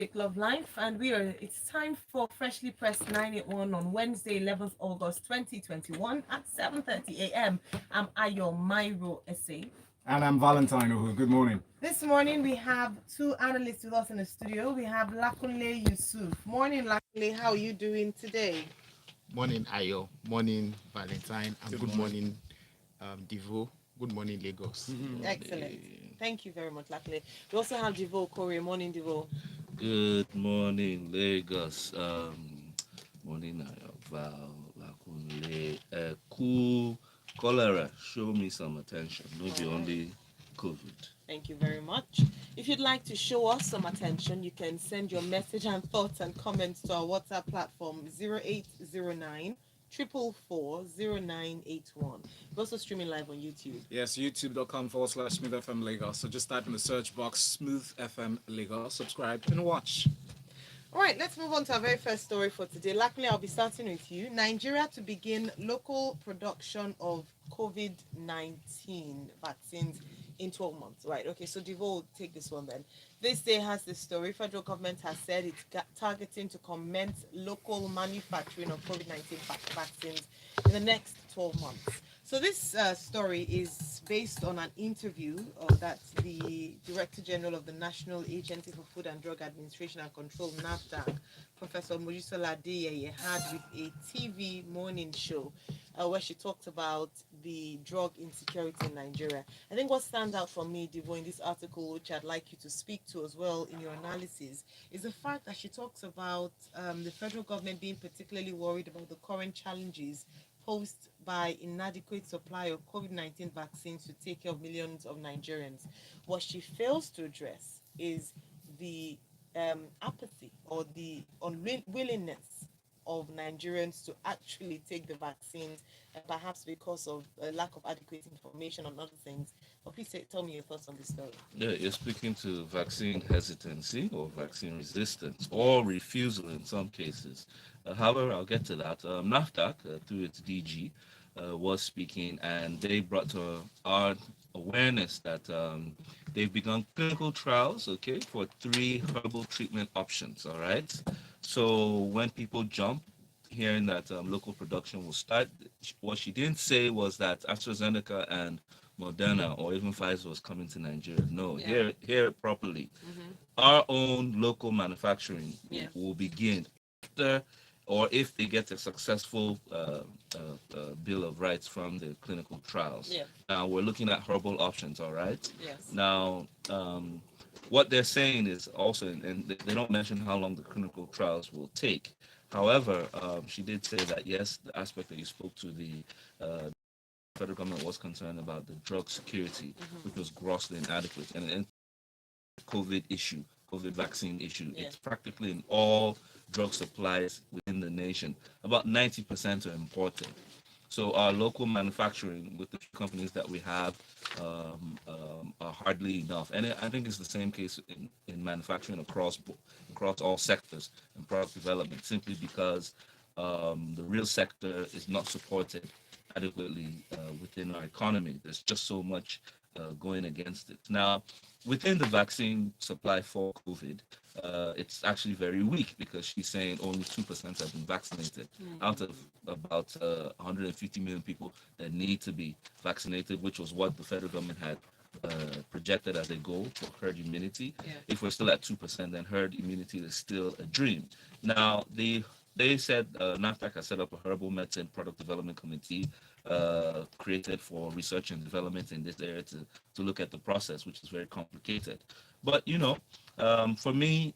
Make Love Life, and it's time for Freshly Pressed 981 on Wednesday, 11th August 2021 at 7:30 a.m. I'm Ayo Mairo Essay. And I'm Valentine Ohu. Good morning. This morning we have two analysts with us in the studio. We have Lakunle Yusuf. Morning, Lakunle. How are you doing today? Morning, Ayo. Morning, Valentine. And good morning. morning, Divo. Good morning, Lagos. Excellent. Thank you very much, Lakunle. We also have Divo Corey. Morning, Divo. Good morning, Lagos. Morning, Val, Lakunle. Cool cholera. Show me some attention. No be only COVID. Thank you very much. If you'd like to show us some attention, you can send your message and thoughts and comments to our WhatsApp platform 0809 444 We're also streaming live on YouTube. Yes, youtube.com/Smooth FM Lagos. So just type in the search box Smooth FM Lagos, subscribe and watch. All right, let's move on to our very first story for today. Luckily, I'll be starting with you. Nigeria to begin local production of COVID-19 vaccines in 12 months. Right, okay, so Devo will take this one then. This day has this story. Federal government has said it's targeting to commence local manufacturing of COVID-19 vaccines in the next 12 months. So this story is based on an interview that the Director General of the National Agency for Food and Drug Administration and Control, NAFDAC, Professor Mojisola Adeyeye, had with a TV morning show where she talked about the drug insecurity in Nigeria. I think what stands out for me, Divo, in this article, which I'd like you to speak to as well in your analysis, is the fact that she talks about the federal government being particularly worried about the current challenges posed by inadequate supply of COVID-19 vaccines to take care of millions of Nigerians. What she fails to address is the apathy or the unwillingness of Nigerians to actually take the vaccines, perhaps because of a lack of adequate information on other things. But please tell me your thoughts on this story. Yeah, you're speaking to vaccine hesitancy or vaccine resistance or refusal in some cases. However, I'll get to that. NAFDAC, through its DG, was speaking, and they brought to our awareness that they've begun clinical trials, okay, for 3 herbal treatment options, all right? So when people jump, hearing that local production will start, what she didn't say was that AstraZeneca and Moderna or even Pfizer was coming to Nigeria. No, hear it properly. Our own local manufacturing will begin after, or if they get a successful bill of rights from the clinical trials. Now we're looking at herbal options, all right? Yes. Now, what they're saying is also, and they don't mention how long the clinical trials will take. However, she did say that yes, the aspect that you spoke to, the federal government was concerned about the drug security, which was grossly inadequate, and COVID issue, COVID vaccine issue. It's practically in all drug supplies within the nation. About 90% are imported. So our local manufacturing with the few companies that we have are hardly enough. And I think it's the same case in manufacturing across all sectors and product development, simply because the real sector is not supported adequately within our economy. There's just so much going against it. Now, within the vaccine supply for COVID, it's actually very weak because she's saying only 2% have been vaccinated out of about 150 million people that need to be vaccinated, which was what the federal government had projected as a goal for herd immunity. If we're still at 2%, then herd immunity is still a dream. Now, they said NAFDAC has set up a herbal medicine product development committee created for research and development in this area to look at the process, which is very complicated. But, for me,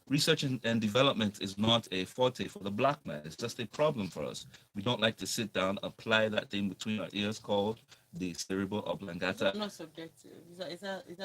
research and development is not a forte for the black man. It's just a problem for us. We don't like to sit down, apply that thing between our ears called the cerebral oblongata. It's not subjective.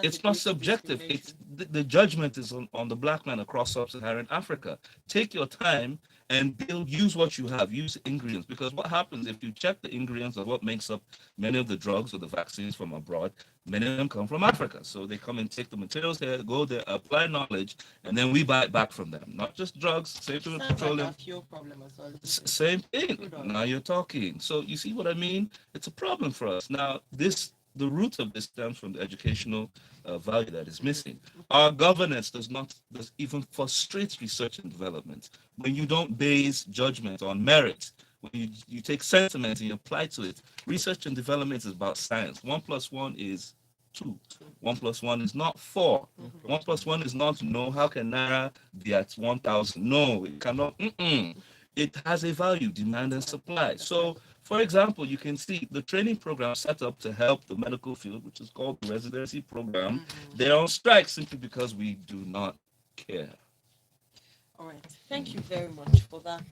It's not subjective. It's the judgment is on the black man across sub-Saharan Africa. Take your time and use what you have, use ingredients. Because what happens if you check the ingredients of what makes up many of the drugs or the vaccines from abroad, many of them come from Africa. So they come and take the materials here, go there, apply knowledge, and then we buy it back from them. Not just drugs, same thing with petroleum. Like a fuel problem as well. Same thing. Now you're talking. So you see what I mean? It's a problem for us. Now, this the root of this stems from the educational value that is missing. Our governance does even frustrate research and development when you don't base judgment on merit. When you take sentiment and you apply to it. Research and development is about science. 1+1 is 2. 1+1 is not 4. 1+1 is not no. How can Naira be at 1,000? No, it cannot. It has a value, demand and supply. So, for example, you can see the training program set up to help the medical field, which is called the residency program. They're on strike simply because we do not care. All right. Thank you very much for that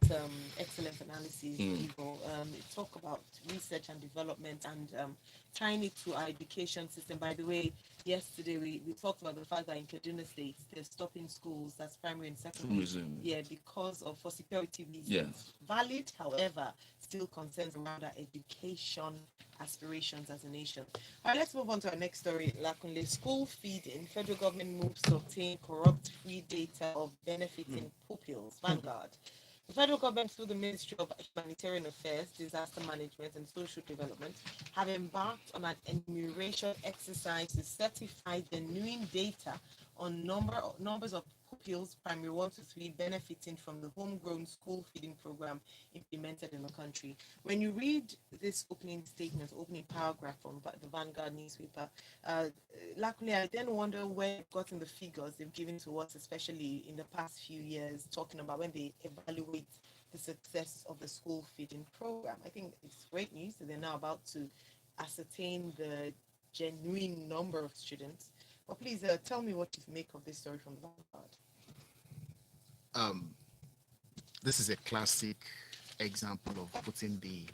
excellent analysis, Ivo. Talk about research and development and tying it to our education system. By the way, yesterday we talked about the fact that in Kaduna State, they're stopping schools, that's primary and secondary. Yeah, because of for security reasons. Yes. Valid, however, still concerns around our education aspirations as a nation. All right, let's move on to our next story. Lakunle, school feeding. Federal government moves to obtain corrupt-free data of benefiting pupils. Vanguard. The federal government, through the Ministry of Humanitarian Affairs, Disaster Management and Social Development, have embarked on an enumeration exercise to certify genuine data on numbers of pupils, primary 1 to 3, benefiting from the homegrown school feeding program implemented in the country. When you read this opening statement, opening paragraph from the Vanguard newspaper, luckily I then wonder where they've gotten the figures they've given to us, especially in the past few years, talking about when they evaluate the success of the school feeding program. I think it's great news that they're now about to ascertain the genuine number of students. But please tell me what you make of this story from the Vanguard. This is a classic example of putting the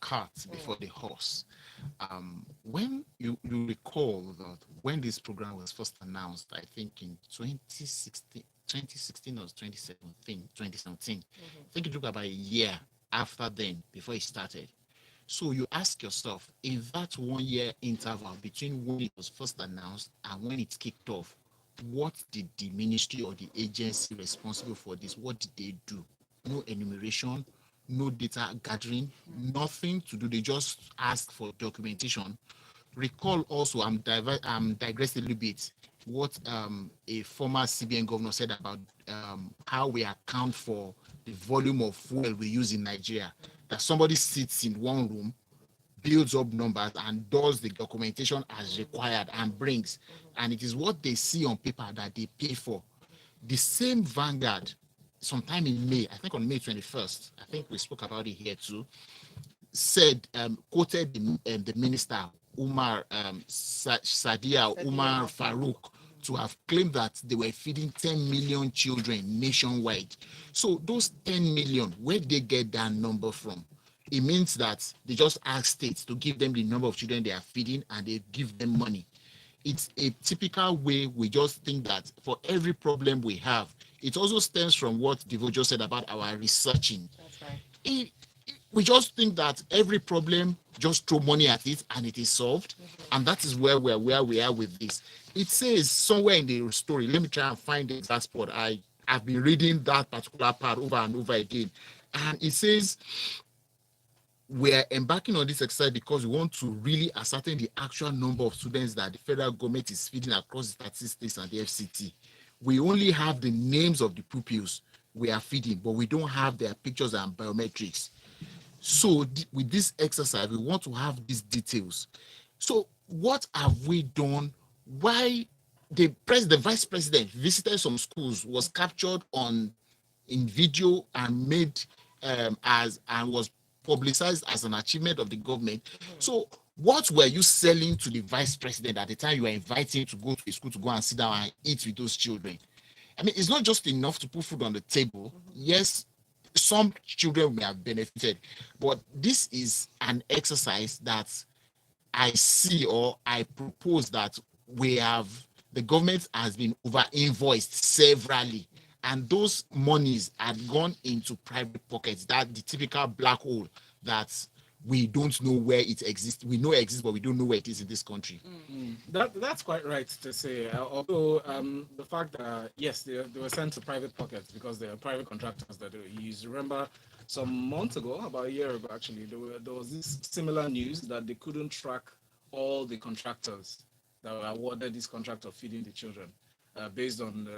cart before the horse. When you recall that when this program was first announced, I think in 2016 or 2017, I think it took about a year after then before it started. So you ask yourself, in that 1 year interval between when it was first announced and when it kicked off, what did the ministry or the agency responsible for this, what did they do? No enumeration, no data gathering, nothing to do. They just asked for documentation. Recall also, I'm digressed a little bit, what a former CBN governor said about how we account for the volume of fuel we use in Nigeria. That somebody sits in one room, builds up numbers and does the documentation as required and brings. And it is what they see on paper that they pay for. The same Vanguard, sometime in May, I think on May 21st, I think we spoke about it here too, said, quoted the minister, Sadia Umar Farouk, to have claimed that they were feeding 10 million children nationwide. So those 10 million, where did they get that number from? It means that they just ask states to give them the number of children they are feeding and they give them money. It's a typical way we just think that for every problem we have, it also stems from what Devo just said about our researching. That's right. We just think that every problem, just throw money at it and it is solved. And that is where we are with this. It says somewhere in the story, let me try and find the exact spot. I've been reading that particular part over and over again. And it says, we're embarking on this exercise because we want to really ascertain the actual number of students that the federal government is feeding across the statistics and the FCT. We only have the names of the pupils we are feeding, but we don't have their pictures and biometrics. So with this exercise, we want to have these details. So what have we done? Why the vice president visited some schools, was captured in video and made and was publicized as an achievement of the government. So what were you selling to the vice president at the time you were inviting to go to a school to go and sit down and eat with those children? I mean, it's not just enough to put food on the table. Yes, some children may have benefited, but this is an exercise that I see, or I propose that the government has been over invoiced severally, and those monies had gone into private pockets. That the typical black hole that we don't know where it exists. We know it exists, but we don't know where it is in this country. That's quite right to say. Although the fact that yes, they were sent to private pockets because they are private contractors that they use. Remember, some months ago, about a year ago, actually, there was this similar news that they couldn't track all the contractors that were awarded this contract of feeding the children, based on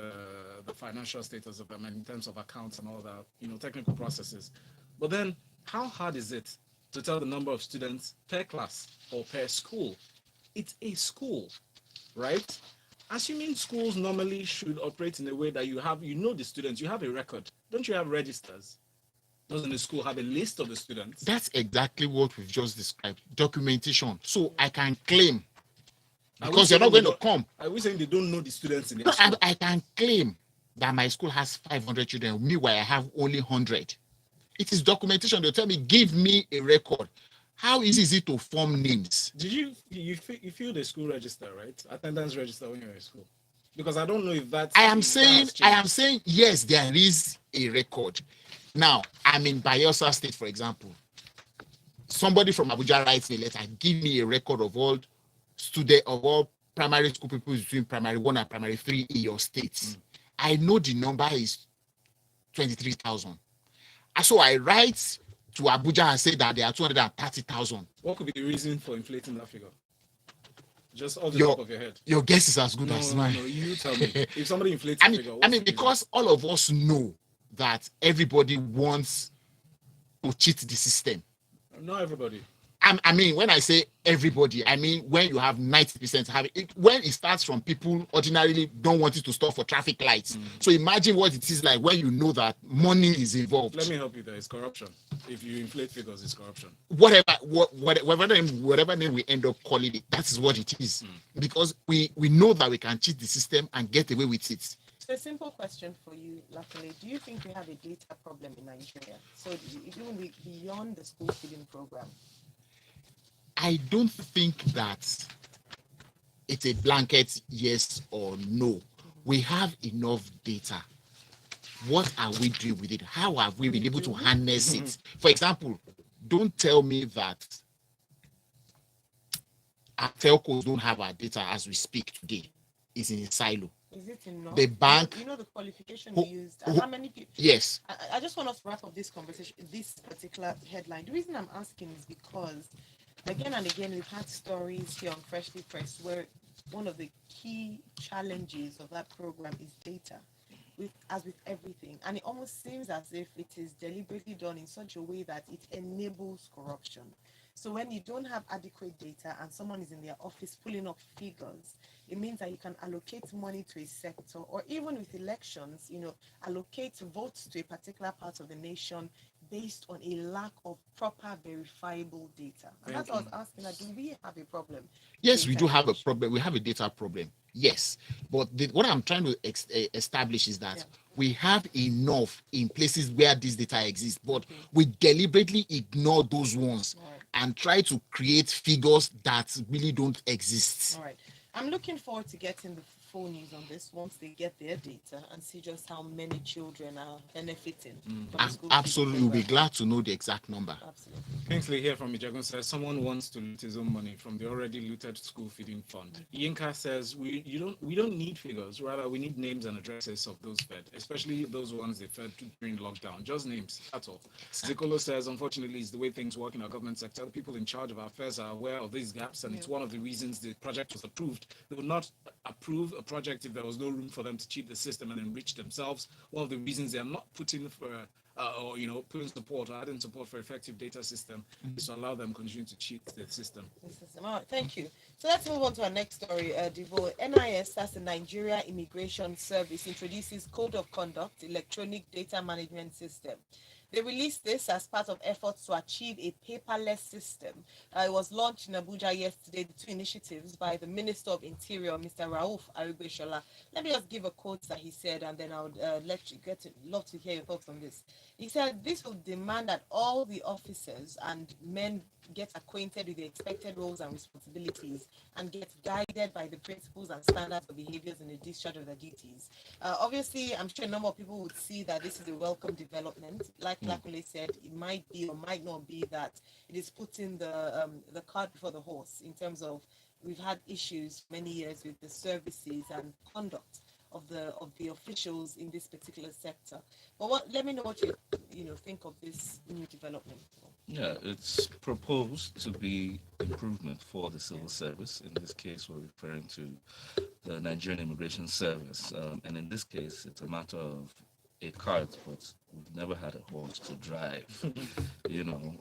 the financial status of them in terms of accounts and all that, technical processes. But then, how hard is it to tell the number of students per class or per school? It's a school, right? Assuming schools normally should operate in a way that the students, you have a record. Don't you have registers? Doesn't the school have a list of the students? That's exactly what we've just described. Documentation. So I can claim, because you're not going to come. Are we saying they don't know the students in No, their school? I can claim that my school has 500 children. Meanwhile, I have only 100. It is documentation. They'll tell me, give me a record. How easy is it to form names? Did you fill the school register, right? Attendance register when you're in school? Because I don't know if that's. I am saying yes, there is a record. Now, I'm in Bayelsa State, for example. Somebody from Abuja writes me a letter, give me a record of all primary school people between primary 1 and primary 3 in your states. I know the number is 23,000. So I write to Abuja and say that there are 230,000. What could be the reason for inflating that figure? Just off the top of your head. Your guess is as good as mine. No, you tell me. If somebody inflates the figure, because all of us know that everybody wants to cheat the system. Not everybody. When I say everybody, I mean when you have 90% have it, when it starts from people ordinarily don't want it to stop for traffic lights. So imagine what it is like when you know that money is involved. Let me help you there. It's corruption. If you inflate figures, it's corruption. Whatever name we end up calling it, that is what it is. Because we know that we can cheat the system and get away with it. So a simple question for you, Lakule. Do you think we have a data problem in Nigeria? So even beyond the school feeding program? I don't think that it's a blanket yes or no. We have enough data. What are we doing with it? How have we been able to harness it? For example, don't tell me that our telcos don't have our data as we speak today. It's in a silo. Is it enough? The bank. You know the qualification we used. And how many people? Yes. I just want us to wrap up this conversation, this particular headline. The reason I'm asking is because again and again, we've had stories here on Freshly Pressed where one of the key challenges of that program is data, as with everything. And it almost seems as if it is deliberately done in such a way that it enables corruption. So when you don't have adequate data and someone is in their office pulling up figures, it means that you can allocate money to a sector, or even with elections, allocate votes to a particular part of the nation based on a lack of proper verifiable data. And that's what I was asking, do we have a problem? Yes, we do have a problem. We have a data problem. Yes. But what I'm trying to establish is that we have enough in places where this data exists, but we deliberately ignore those ones and try to create figures that really don't exist. All right. I'm looking forward to getting the full news on this once they get their data and see just how many children are benefiting from the school Absolutely, we'll be glad to know the exact number. Absolutely. Kingsley here from Ijagun says someone wants to loot his own money from the already looted school feeding fund. Yinka says we don't need figures, rather we need names and addresses of those fed, especially those ones they fed during lockdown. Just names, that's all. Zikolo says unfortunately it's the way things work in our government sector. The people in charge of our affairs are aware of these gaps, and it's one of the reasons the project was approved. They would not approve a project if there was no room for them to cheat the system and enrich themselves. One of the reasons they are not putting for putting support or adding support for effective data system is to allow them continue to cheat the system. All right, thank you. So let's move on to our next story. Devo, NIS, that's the Nigeria Immigration Service, introduces Code of Conduct, Electronic Data Management System. They released this as part of efforts to achieve a paperless system. It was launched in Abuja yesterday, the two initiatives by the Minister of Interior, Mr. Rauf Aribeshola. Let me just give a quote that he said, and then I would love to hear your thoughts on this. He said, this will demand that all the officers and men get acquainted with the expected roles and responsibilities and get guided by the principles and standards of behaviors in the discharge of their duties. Obviously, I'm sure a number of people would see that this is a welcome development. Like Lakule said, it might be or might not be that it is putting the cart before the horse in terms of we've had issues many years with the services and conduct of the officials in this particular sector. But let me know what you think of this new development. Yeah, it's proposed to be improvement for the civil service. In this case, we're referring to the Nigerian Immigration Service. And in this case, it's a matter of a cart, but we've never had a horse to drive. You know,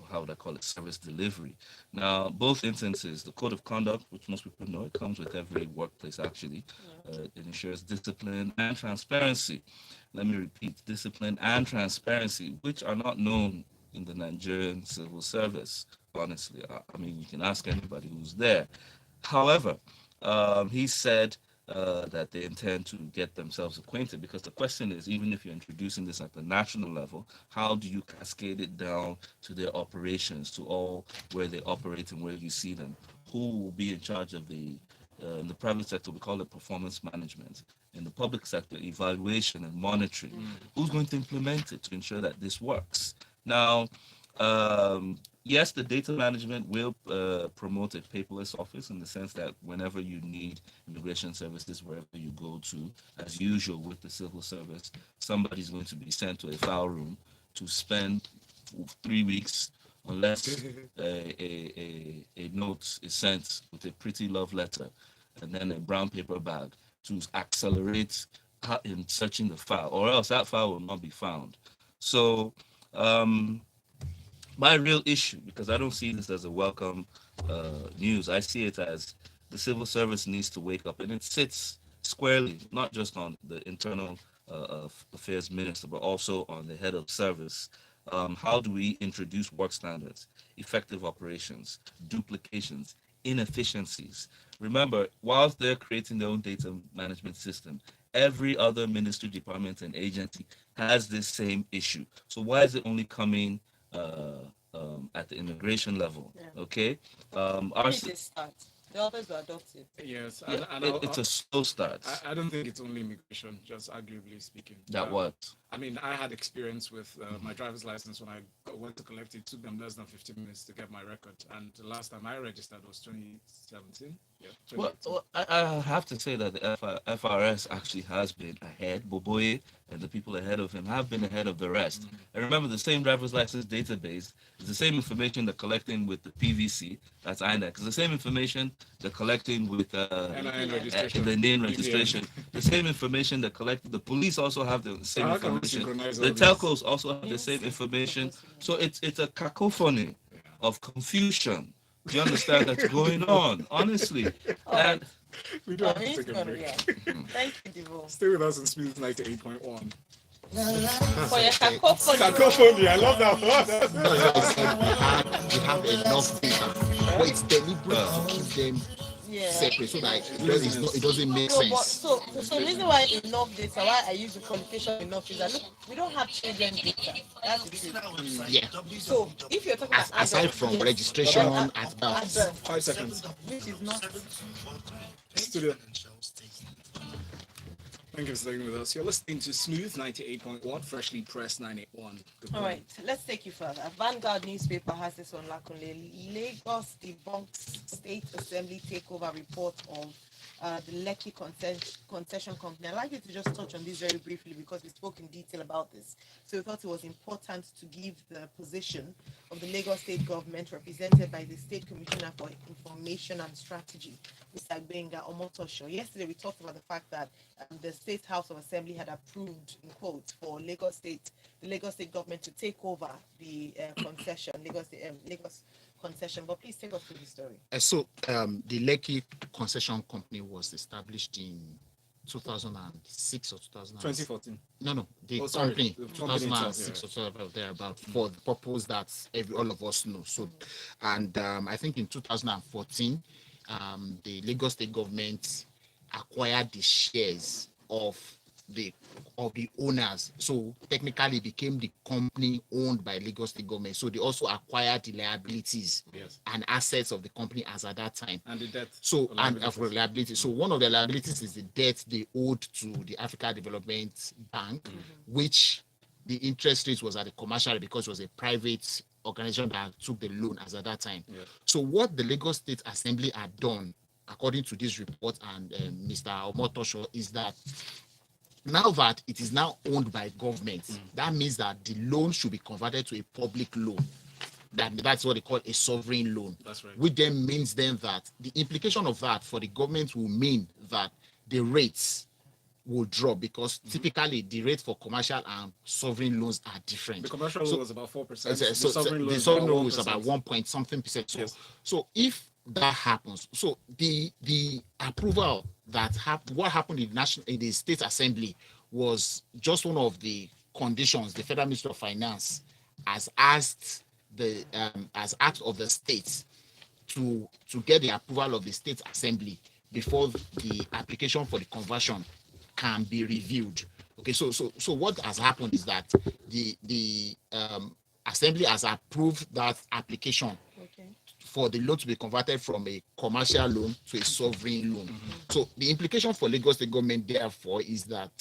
how would I call it? Service delivery. Now, both instances, the code of conduct, which most people know, it comes with every workplace actually. It ensures discipline and transparency. Let me repeat, discipline and transparency, which are not known in the Nigerian civil service. Honestly, I mean, you can ask anybody who's there. However, he said that they intend to get themselves acquainted, because the question is, even if you're introducing this at the national level, how do you cascade it down to their operations, to all where they operate and where you see them? Who will be in charge of in the private sector, we call it performance management. In the public sector, evaluation and monitoring. Who's going to implement it to ensure that this works? Now, yes, the data management will promote a paperless office, in the sense that whenever you need immigration services, wherever you go to, as usual with the civil service, somebody's going to be sent to a file room to spend 3 weeks, unless a note is sent with a pretty love letter and then a brown paper bag to accelerate in searching the file, or else that file will not be found. So, my real issue, because I don't see this as a welcome news, I see it as the civil service needs to wake up, and it sits squarely not just on the internal affairs minister, but also on the head of service. How do we introduce work standards, effective operations, duplications, inefficiencies? Remember, whilst they're creating their own data management system, every other ministry, department, and agency has this same issue. So why is it only coming at the immigration level? Yeah. Okay, When did it start? The others were adopted. Yes, yeah, and it's a slow start. I don't think it's only immigration, just arguably speaking. That what? I mean, I had experience with my driver's license when I went to collect it. It took them less than 15 minutes to get my record. And the last time I registered was 2017. Yeah, Well, 2018. I have to say that the FRS actually has been ahead. Boboye and the people ahead of him have been ahead of the rest. And remember, the same driver's license database is the same information they're collecting with the PVC, that's INEC. It's the same information they're collecting with NIN registration. the name BVN. registration. The same information they're collecting. The police also have the same How can we information. synchronize The all these? telcos also have the same information. So it's a cacophony of confusion. Do you understand that's going on? Honestly. And We do have to It's take a gonna break. Thank you, Divo. Stay with us in Smooth 98.1. For your cacophony. Cacophony, I love that No, one. no, it's we have enough data, but it's deliberate to keep them Yeah. separate so that it doesn't make So, but, sense. so the reason why enough data, why I use the qualification enough is that look, we don't have children data. That's the truth. Yeah. So if you're talking about Aside adults, from yes, registration but at birth. adults, 5 seconds. which is not. Studio. Thank you for staying with us. You're listening to Smooth 98.1, freshly pressed 981. Good All morning. right, let's take you further. Vanguard newspaper has this on Lakunle. Lagos debunks State Assembly takeover report of the Lekki concession company. I'd like you to just touch on this very briefly because we spoke in detail about this. So we thought it was important to give the position of the Lagos state government represented by the State Commissioner for Information and Strategy, Mr. Gbenga Omotosho. Yesterday we talked about the fact that the State House of Assembly had approved, in quotes, for the Lagos state government to take over the concession, Lagos concession. But please take us through the story. So the Lekki concession company was established in 2006 or 2007. 2014. No, the Oh, sorry, company the company 2006 itself, or so thereabout for the purpose that all of us know. So, and I think in 2014, the Lagos state government acquired the shares of the owners. So technically it became the company owned by Lagos state government. So they also acquired the liabilities Yes. and assets of the company as at that time. And the debt. So or and liabilities. for liability. So one of the liabilities is the debt they owed to the Africa Development Bank, which the interest rate was at the commercial because it was a private organization that took the loan as at that time. Yeah. So what the Lagos State Assembly had done, according to this report and Mr. Omotosho, is that Now that it is now owned by government, that means that the loan should be converted to a public loan. That's what they call a sovereign loan. That's right. Which then means then that the implication of that for the government will mean that the rates will drop, because typically the rate for commercial and sovereign loans are different. The commercial So- loan was about 4%. So, the sovereign loan the is sovereign about loan is about 1%. 1 point something%. So, Yes. so if that happens, so the approval that what happened in the state assembly was just one of the conditions the Federal Ministry of Finance has asked of the states to get the approval of the state assembly before the application for the conversion can be reviewed. Okay, so what has happened is that the assembly has approved that application Okay. for the loan to be converted from a commercial loan to a sovereign loan. So the implication for Lagos State government therefore is that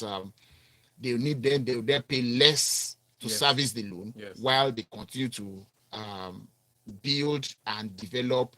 they will then pay less to Yes. service the loan, Yes. while they continue to build and develop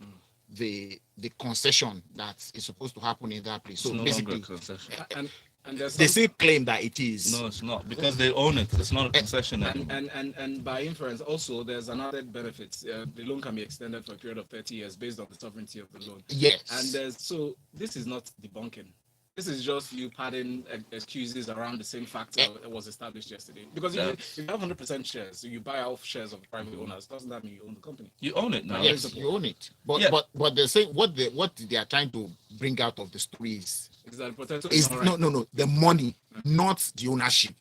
the concession that is supposed to happen in that place. It's So no longer a basically, concession. And there's they some- still claim that it is. No, it's not, because they own it. It's not a concession anymore. and by inference, also there's another benefit. The loan can be extended for a period of 30 years based on the sovereignty of the loan. Yes. And so this is not debunking. This is just you padding excuses around the same factor that was established yesterday. Because if you have 100% shares, so you buy off shares of private owners, doesn't that mean you own the company? You own it now. Yes, you own it. But Yeah. but they're saying what they are trying to bring out of the story is Is that potato is not right? no the money, not the ownership.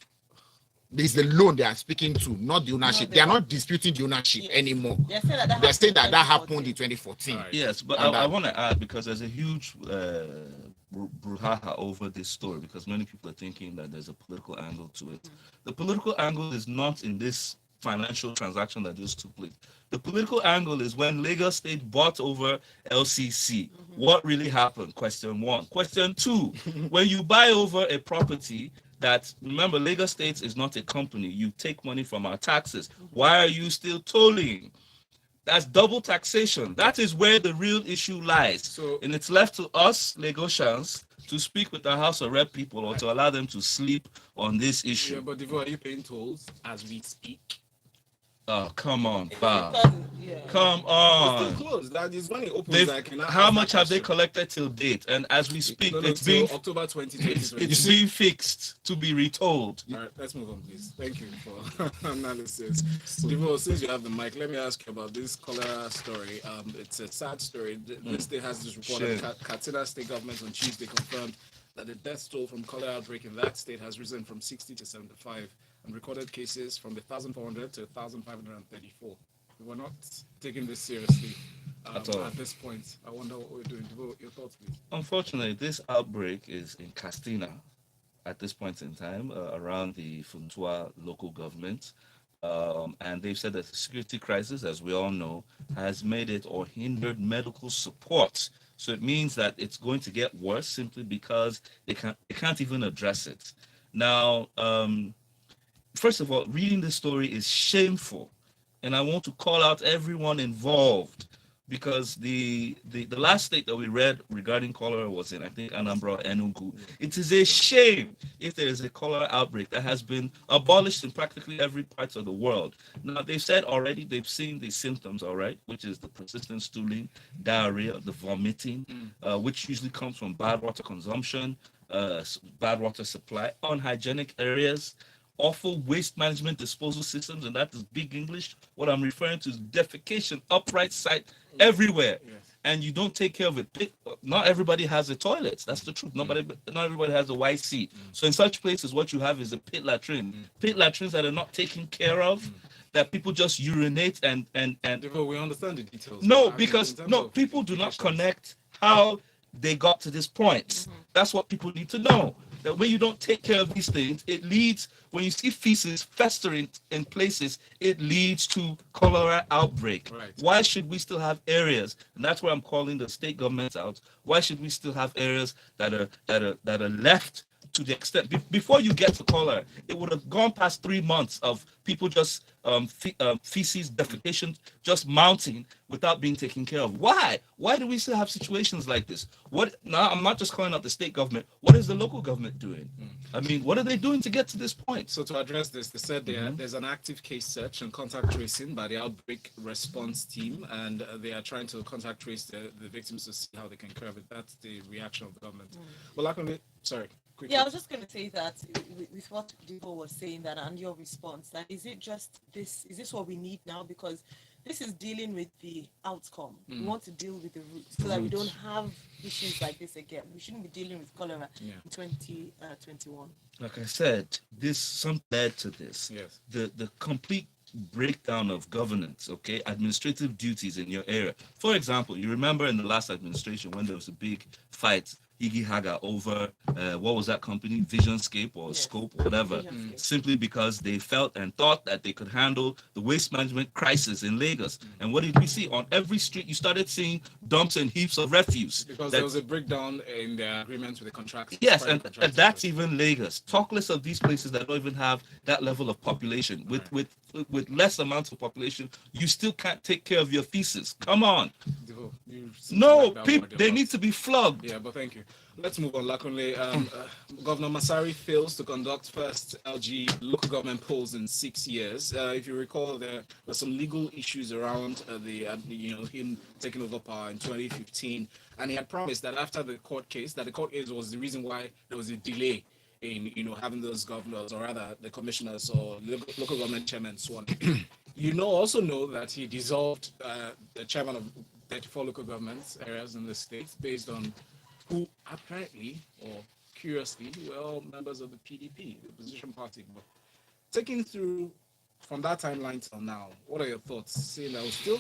It's the loan they are speaking to, not the ownership. No, They are not disputing the ownership Yes. anymore. They're saying that They're saying that happened 2014. in 2014. All right. Yes, but And I that- want to add, because there's a huge brouhaha over this story, because many people are thinking that there's a political angle to it. The political angle is not in this financial transaction that just took place. The political angle is when Lagos State bought over LCC. What really happened? Question one. Question two, when you buy over a property that, remember, Lagos State is not a company. You take money from our taxes. Why are you still tolling? That's double taxation. That is where the real issue lies. So- And it's left to us, Lagosians, to speak with the House of Rep people, or to allow them to sleep on this Yeah, issue. but Devo, are you paying tolls as we speak? Oh, come on, Bob. Yeah. Come It's on. still closed. That is when it opens. They've- I cannot How ask much that have they question. collected till date? And as we speak, No, it's till being October 2020. it's being fixed to be retold. All right, let's move on, please. Thank you for analysis. Devo, since you have the mic, let me ask you about this cholera story. It's a sad story. This state has this report. Sure. That Katsina State government on Tuesday confirmed that the death toll from cholera outbreak in that state has risen from 60 to 75, and recorded cases from 1,400 to 1,534. We're not taking this seriously At all. at this point. I wonder what we're doing. Devo, your thoughts, please. Unfortunately, this outbreak is in Castina at this point in time, around the Funtua local government. And they've said that the security crisis, as we all know, has made it or hindered medical support. So it means that it's going to get worse simply because they can't even address it. Now, first of all, reading this story is shameful. And I want to call out everyone involved, because the last state that we read regarding cholera was in, I think, Anambra, Enugu. It is a shame if there is a cholera outbreak that has been abolished in practically every part of the world. Now, they've said already they've seen the symptoms, all right, which is the persistent stooling, diarrhea, the vomiting, which usually comes from bad water consumption, bad water supply, unhygienic areas, awful waste management disposal systems, and that is big English. What I'm referring to is defecation, upright site everywhere, Yes. and you don't take care of it. Not everybody has a toilet. That's the truth. Not everybody has a YC. So in such places, what you have is a pit latrine. Pit latrines that are not taken care of, that people just urinate and Devo, we understand the details. no, but because in terms no, of people do not implications- connect how they got to this point. That's what people need to know. That when you don't take care of these things, it leads, when you see feces festering in places, it leads to cholera outbreak. Right. Why should we still have areas? And that's where I'm calling the state governments out. Why should we still have areas that are left to the extent before you get to cholera, it would have gone past 3 months of people just feces defecation just mounting without being taken care of. Why do we still have situations like this? What now? I'm not just calling out the state government. What is the local government doing? I mean, what are they doing to get to this point? So to address this, they said there's an active case search and contact tracing by the outbreak response team, and they are trying to contact trace the victims to see how they can curb it. That's the reaction of the government. Well, actually, sorry. Quickly. Yeah, I was just going to say that with what Divo was saying, that and your response, that is it just this? Is this what we need now? Because this is dealing with the outcome. We want to deal with the roots so that we don't have issues like this again. We shouldn't be dealing with cholera in 2021. Like I said, some led to this. Yes. The complete breakdown of governance, okay, administrative duties in your area. For example, you remember in the last administration when there was a big fight, Iggy Haga, over what was that company, Visionscape or Scope, whatever, simply because they felt and thought that they could handle the waste management crisis in Lagos. And what did we see? On every street, you started seeing dumps and heaps of refuse. Because there was a breakdown in their agreements with the contractors. Yes, and that's even Lagos. Talk less of these places that don't even have that level of population. With less amounts of population, you still can't take care of your feces. Come on. No, people, they need to be flogged. Yeah, but thank you. Let's move on. Lakunle, Governor Masari fails to conduct first LG local government polls in 6 years. If you recall, there were some legal issues around him taking over power in 2015, and he had promised that after the court case, was the reason why there was a delay in having those governors, or rather the commissioners or local government chairmen sworn. Also know that he dissolved the chairman of 34 local government areas in the state based on who apparently or curiously were all members of the PDP, the opposition party. But taking through from that timeline till now, what are your thoughts? Seeing that we still,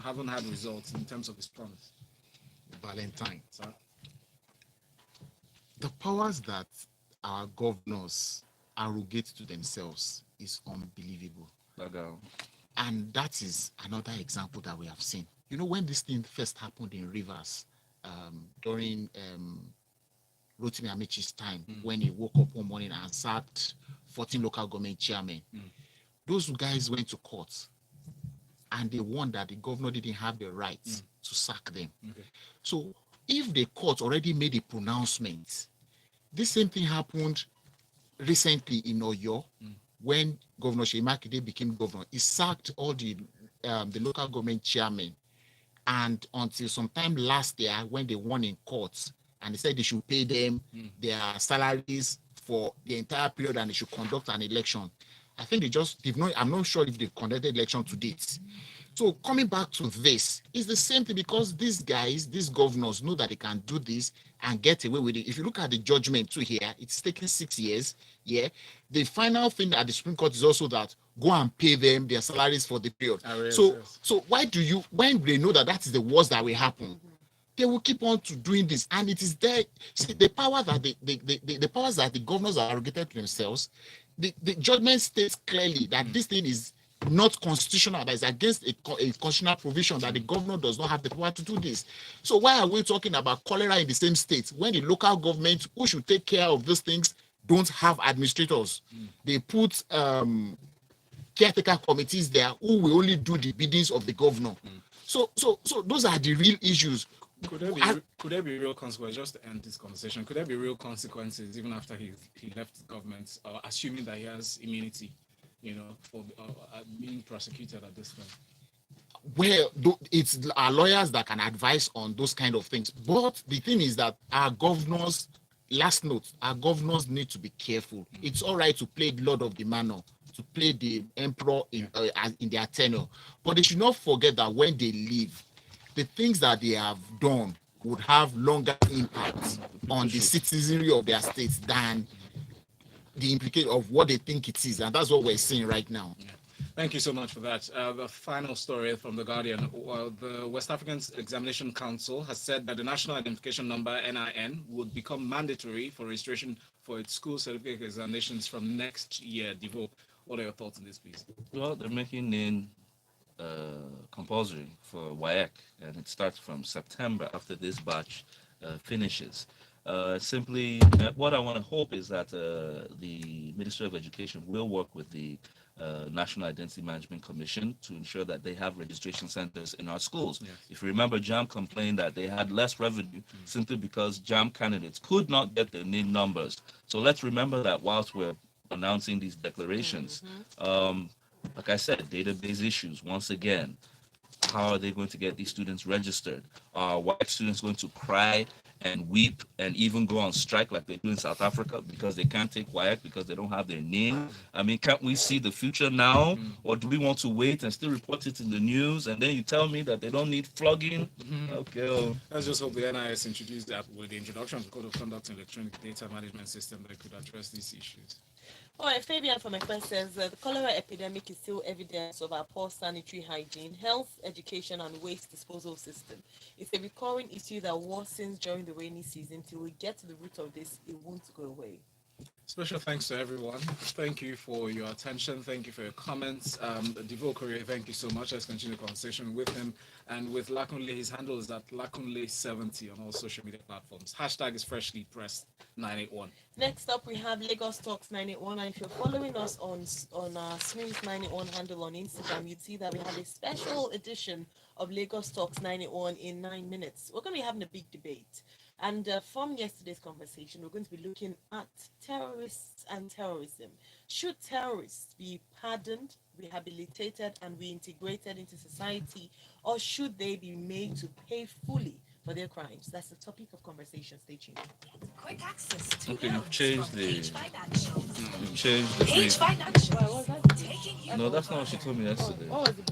haven't had results in terms of his promise. Valentine. Sorry. The powers that our governors arrogate to themselves is unbelievable. And that is another example that we have seen. When this thing first happened in Rivers, during Rotimi Amechi's time, when he woke up one morning and sacked 14 local government chairmen, those guys went to court and they won that the governor didn't have the right to sack them. Okay. So if the court already made a pronouncement, this same thing happened recently in Oyo when Governor Seyi Makinde became governor. He sacked all the local government chairmen, and until sometime last year when they won in court and they said they should pay them their salaries for the entire period and they should conduct an election. I think I'm not sure if they've conducted election to date. So coming back to this, it's the same thing, because these guys, these governors know that they can do this and get away with it. If you look at the judgment too here, it's taken 6 years. Yeah. The final thing at the Supreme Court is also that go and pay them their salaries for the period. So why do you, when they know that is the worst that will happen, they will keep on to doing this, and it is there. See, the power that the powers that the governors are arrogated to themselves, the judgment states clearly that this thing is not constitutional, that is against a constitutional provision, that the governor does not have the power to do this. So why are we talking about cholera in the same state when the local government who should take care of these things don't have administrators? They put caretaker committees there who will only do the biddings of the governor. So those are the real issues. Could there be real consequences, just to end this conversation, could there be real consequences even after he left government, assuming that he has immunity, for being prosecuted at this time? Well, it's our lawyers that can advise on those kind of things. But the thing is that our governors, last note, our governors need to be careful. It's all right to play Lord of the Manor, to play the emperor in their tenure, but they should not forget that when they leave, the things that they have done would have longer impact on the citizenry of their states than the implication of what they think it is. And that's what we're seeing right now. Yeah. Thank you so much for that. The final story from The Guardian. The West African Examination Council has said that the National Identification Number, NIN, would become mandatory for registration for its school certificate examinations from next year. Divo, what are your thoughts on this, please? Well, they're making NIN compulsory for WAEC, and it starts from September after this batch finishes. Simply, what I want to hope is that the Ministry of Education will work with the National Identity Management Commission to ensure that they have registration centers in our schools. Yes. If you remember, JAM complained that they had less revenue simply because JAM candidates could not get their NIN numbers. So let's remember that whilst we're announcing these declarations. Like I said, database issues, once again, how are they going to get these students registered? Are white students going to cry and weep and even go on strike like they do in South Africa because they can't take WAEC because they don't have their name? I mean, can't we see the future now? Or do we want to wait and still report it in the news? And then you tell me that they don't need flogging? Okay. Well, Let's just hope the NIS introduced that with the introduction of the Code of Conduct and Electronic Data Management System that could address these issues. All right, Fabian from my quest says the cholera epidemic is still evidence of our poor sanitary hygiene, health, education, and waste disposal system. It's a recurring issue that worsens during the rainy season. Till we get to the root of this, it won't go away. Special thanks to everyone. Thank you for your attention. Thank you for your comments. Devo Korea, thank you so much. Let's continue the conversation with him and with Lakunle. His handle is at Lakunle70 on all social media platforms. Hashtag is freshly pressed 981. Next up, we have Lagos Talks 981. And if you're following us on our Smooth 981 handle on Instagram, you'd see that we have a special edition of Lagos Talks 981 in 9 minutes. We're going to be having a big debate. And from yesterday's conversation, we're going to be looking at terrorists and terrorism. Should terrorists be pardoned, rehabilitated, and reintegrated into society, or should they be made to pay fully for their crimes? That's the topic of conversation. Stay tuned. Quick access to okay, you've notes changed from the. Page Financial. You've changed the. Page phrase. Financial. What was that? Taking you No, that's not what she told me yesterday. What was the